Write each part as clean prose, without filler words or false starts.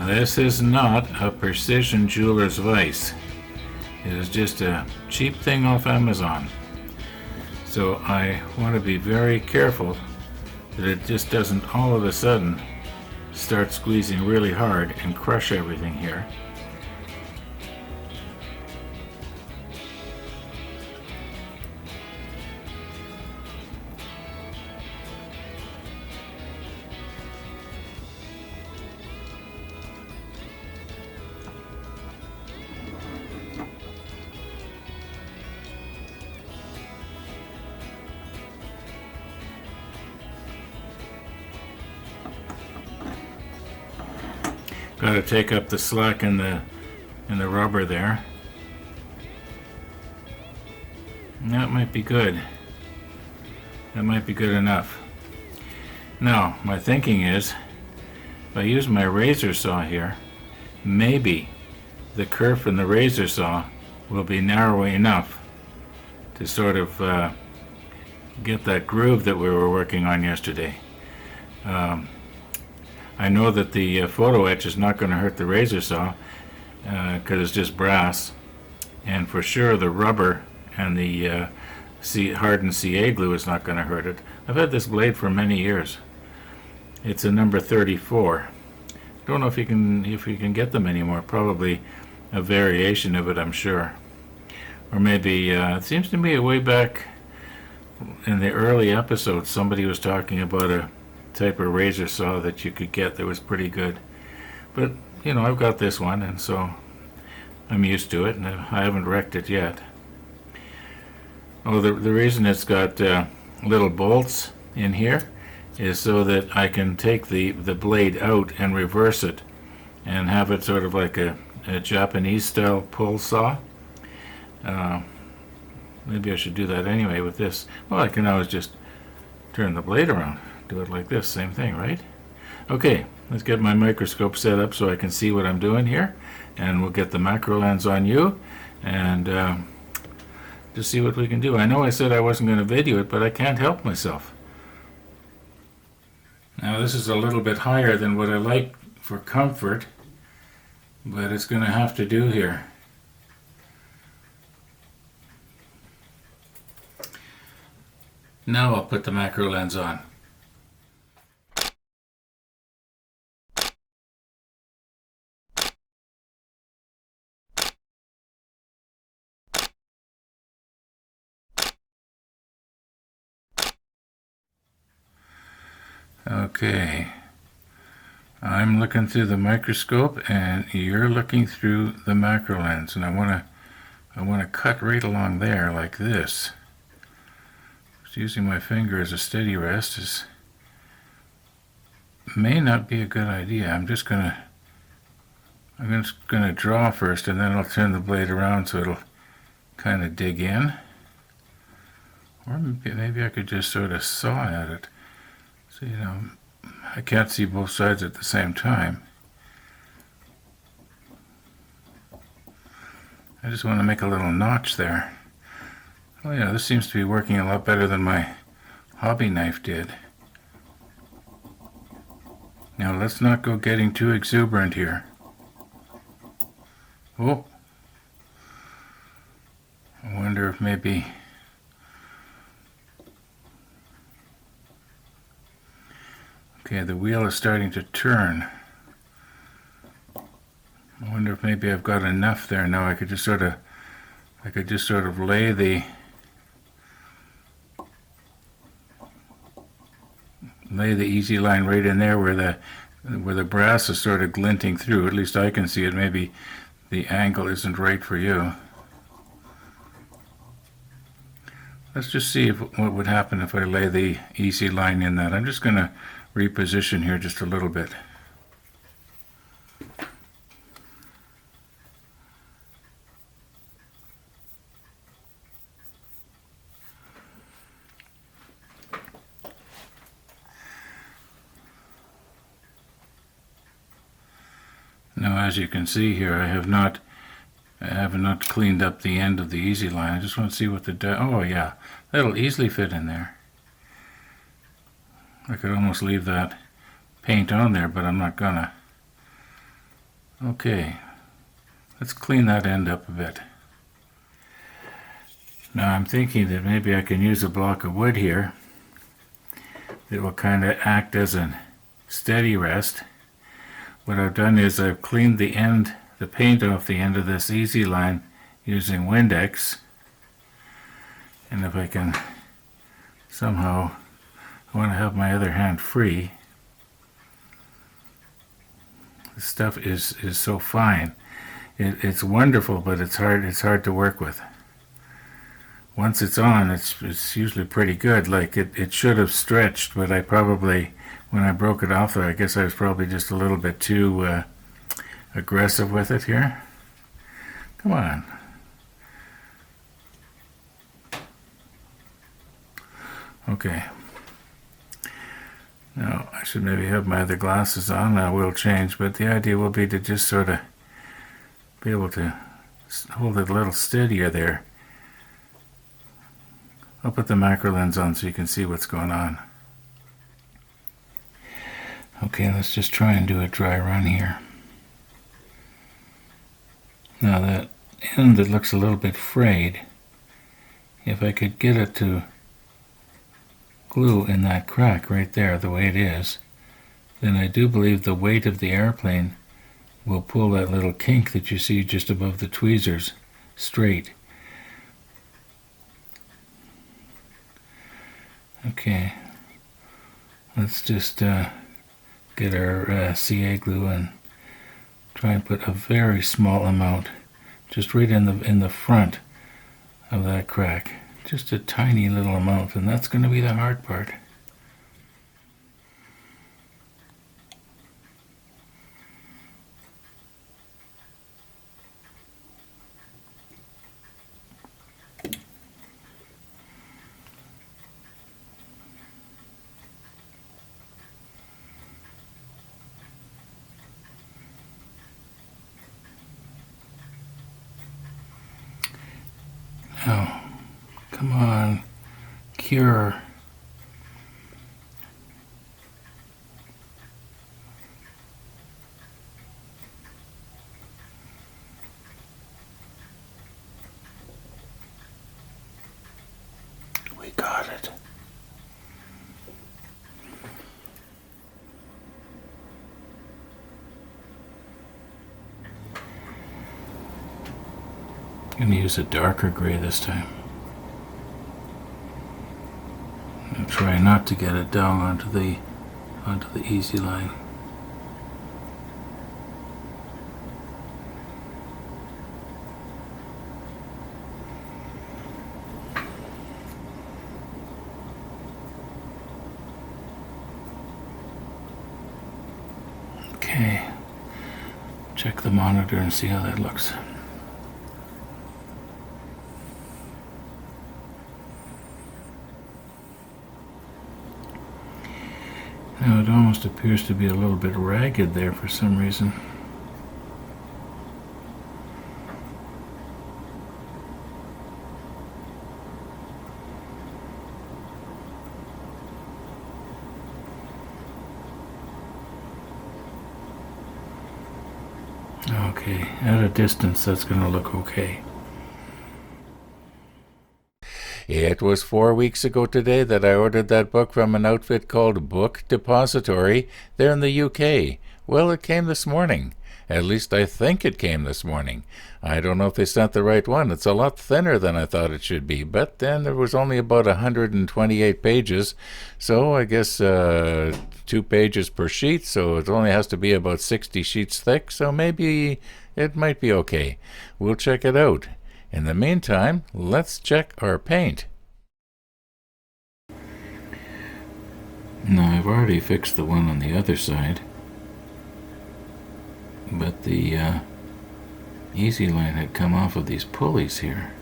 This is not a precision jeweler's vise. It is just a cheap thing off Amazon. So I want to be very careful that it just doesn't all of a sudden start squeezing really hard and crush everything here. Got to take up the slack in the rubber there. That might be good. That might be good enough. Now, my thinking is, if I use my razor saw here, maybe the kerf in the razor saw will be narrow enough to sort of get that groove that we were working on yesterday. I know that the photo etch is not going to hurt the razor saw because it's just brass, and for sure the rubber and the hardened CA glue is not going to hurt it. I've had this blade for many years. It's a number 34. Don't know if you can get them anymore. Probably a variation of it, I'm sure. Or maybe it seems to me way back in the early episodes somebody was talking about a type of razor saw that you could get that was pretty good. But you know, I've got this one, and so I'm used to it, and I haven't wrecked it yet. Oh, the reason it's got little bolts in here is so that I can take the blade out and reverse it and have it sort of like a Japanese style pull saw. Maybe I should do that anyway with this. Well, I can always just turn the blade around. Do it like this, same thing, right? Okay, let's get my microscope set up so I can see what I'm doing here, and we'll get the macro lens on you and just see what we can do. I know I said I wasn't going to video it, but I can't help myself. Now this is a little bit higher than what I like for comfort, but it's going to have to do here. Now I'll put the macro lens on. Okay, I'm looking through the microscope and you're looking through the macro lens, and I want to cut right along there like this. Just using my finger as a steady rest may not be a good idea. I'm just gonna draw first, and then I'll turn the blade around so it'll kind of dig in. Or maybe I could just sort of saw at it. So, you know, I can't see both sides at the same time. I just want to make a little notch there. Oh yeah, this seems to be working a lot better than my hobby knife did. Now let's not go getting too exuberant here. Oh, I wonder if maybe... Okay, the wheel is starting to turn. I wonder if maybe I've got enough there now. I could just sort of lay the easy line right in there where the brass is sort of glinting through. At least I can see it. Maybe the angle isn't right for you. Let's just see what would happen if I lay the easy line in that. I'm just going to reposition here just a little bit. Now, as you can see here, I have not cleaned up the end of the easy line. I just want to see what oh yeah, that'll easily fit in there. I could almost leave that paint on there, but I'm not gonna. Okay, let's clean that end up a bit. Now I'm thinking that maybe I can use a block of wood here that will kind of act as a steady rest. What I've done is I've cleaned the paint off the end of this easy line using Windex. And if I can somehow, I want to have my other hand free. This stuff is so fine. It's wonderful, but it's hard to work with. Once it's on, it's usually pretty good. Like it should have stretched, but I probably, when I broke it off there, I guess I was probably just a little bit too aggressive with it here. Come on. Okay. Now, I should maybe have my other glasses on. I will change, but the idea will be to just sort of be able to hold it a little steadier there. I'll put the macro lens on so you can see what's going on. Okay, let's just try and do a dry run here. Now that end that looks a little bit frayed, if I could get it to glue in that crack right there the way it is, then I do believe the weight of the airplane will pull that little kink that you see just above the tweezers straight. Okay, let's just get our CA glue and try and put a very small amount just right in the front of that crack. Just a tiny little amount, and that's going to be the hard part. Now, come on, cure. We got it. I'm going to use a darker gray this time. And try not to get it down onto the easy line. Okay, check the monitor and see how that looks. Now it almost appears to be a little bit ragged there for some reason. Okay, at a distance that's going to look okay. It was 4 weeks ago today that I ordered that book from an outfit called Book Depository. They're in the UK. Well, it came this morning. At least I think it came this morning. I don't know if they sent the right one. It's a lot thinner than I thought it should be. But then there was only about 128 pages. So I guess 2 pages per sheet. So it only has to be about 60 sheets thick. So maybe it might be okay. We'll check it out. In the meantime, let's check our paint. Now, I've already fixed the one on the other side, but the easy line had come off of these pulleys here.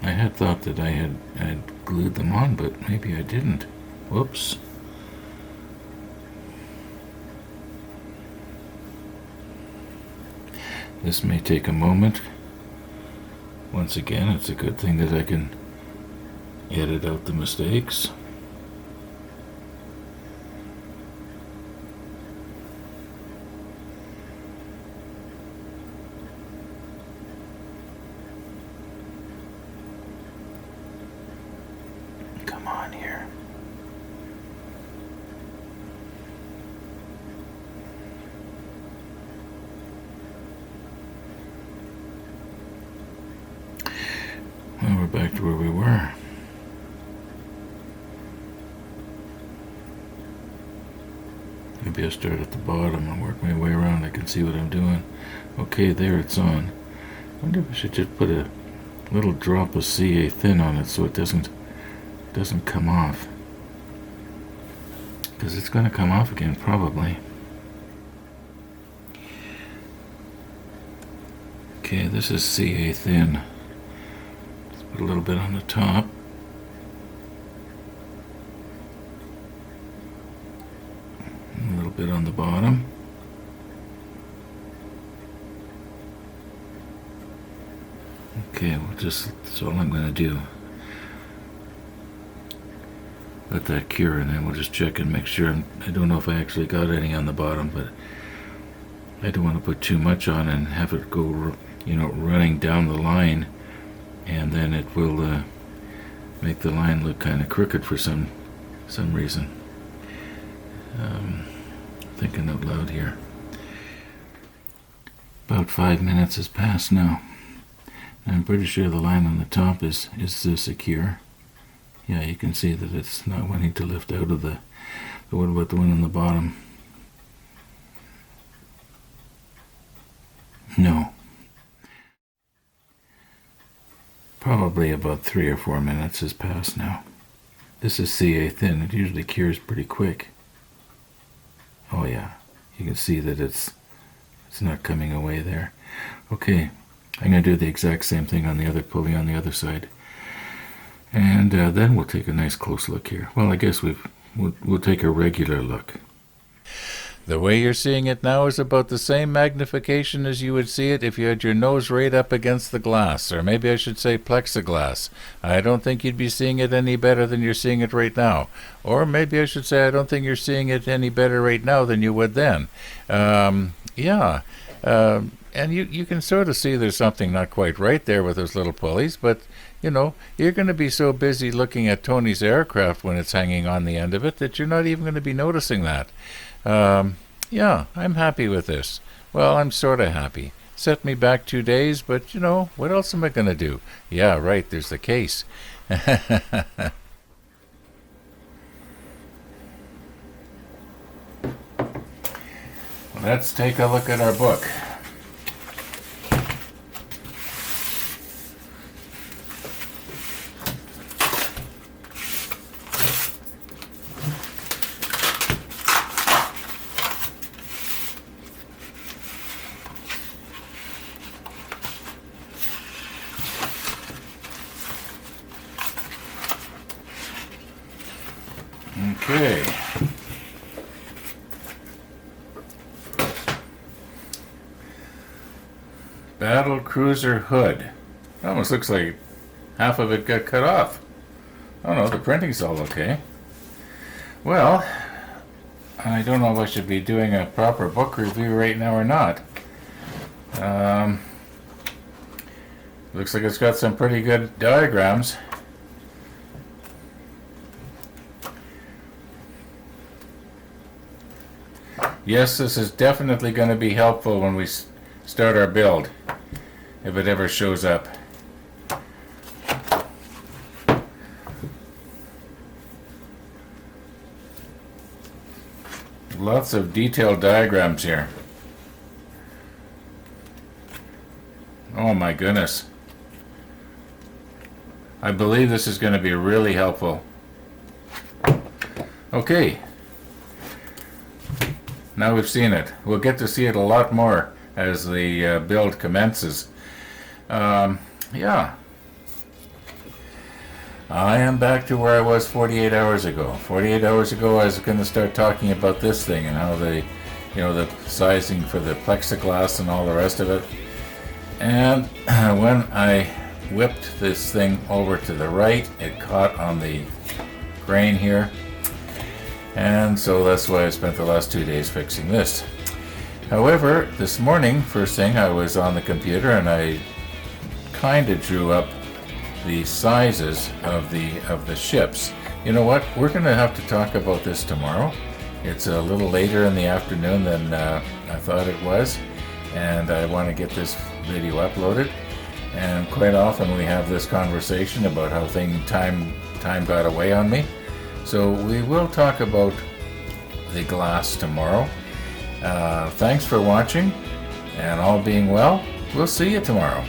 I had thought that I had glued them on, but maybe I didn't. Whoops. This may take a moment. Once again, it's a good thing that I can edit out the mistakes. on here? Well, we're back to where we were. Maybe I'll start at the bottom and work my way around. I can see what I'm doing. Okay, there it's on. I wonder if I should just put a little drop of CA thin on it so it doesn't come off. Because it's going to come off again, probably. Okay, this is CA thin. Let's put a little bit on the top. A little bit on the bottom. Okay, that's all I'm going to do. Let that cure, and then we'll just check and make sure. I don't know if I actually got any on the bottom, but I don't want to put too much on and have it go, running down the line, and then it will make the line look kind of crooked for some reason. Thinking out loud here. About 5 minutes has passed now. I'm pretty sure the line on the top is secure. Yeah, you can see that it's not wanting to lift out of the what about the one on the bottom? No. Probably about 3 or 4 minutes has passed now. This is CA thin. It usually cures pretty quick. Oh yeah, you can see that it's not coming away there. Okay, I'm going to do the exact same thing on the other pulley on the other side. And then we'll take a nice close look here. Well, I guess we'll take a regular look. The way you're seeing it now is about the same magnification as you would see it if you had your nose right up against the glass, or maybe I should say plexiglass. I don't think you'd be seeing it any better than you're seeing it right now. Or maybe I should say I don't think you're seeing it any better right now than you would then. And you can sort of see there's something not quite right there with those little pulleys, but you're going to be so busy looking at Tony's aircraft when it's hanging on the end of it that you're not even going to be noticing that. I'm happy with this. Well, I'm sort of happy. Set me back 2 days, but what else am I going to do? Yeah, right, there's the case. Let's take a look at our book. Okay. Battle cruiser hood. It almost looks like half of it got cut off. Oh no, the printing's all okay. Well, I don't know if I should be doing a proper book review right now or not. Looks like it's got some pretty good diagrams. Yes, this is definitely going to be helpful when we start our build, if it ever shows up. Lots of detailed diagrams here. Oh my goodness. I believe this is going to be really helpful. Okay. Now we've seen it. We'll get to see it a lot more as the build commences. Yeah. I am back to where I was 48 hours ago. 48 hours ago I was going to start talking about this thing and how the sizing for the plexiglass and all the rest of it. And when I whipped this thing over to the right, it caught on the grain here. And so that's why I spent the last 2 days fixing this. However, this morning, first thing, I was on the computer and I kind of drew up the sizes of the ships. You know what? We're going to have to talk about this tomorrow. It's a little later in the afternoon than I thought it was, and I want to get this video uploaded. And quite often we have this conversation about how time got away on me. So we will talk about the glass tomorrow. Thanks for watching, and all being well, we'll see you tomorrow.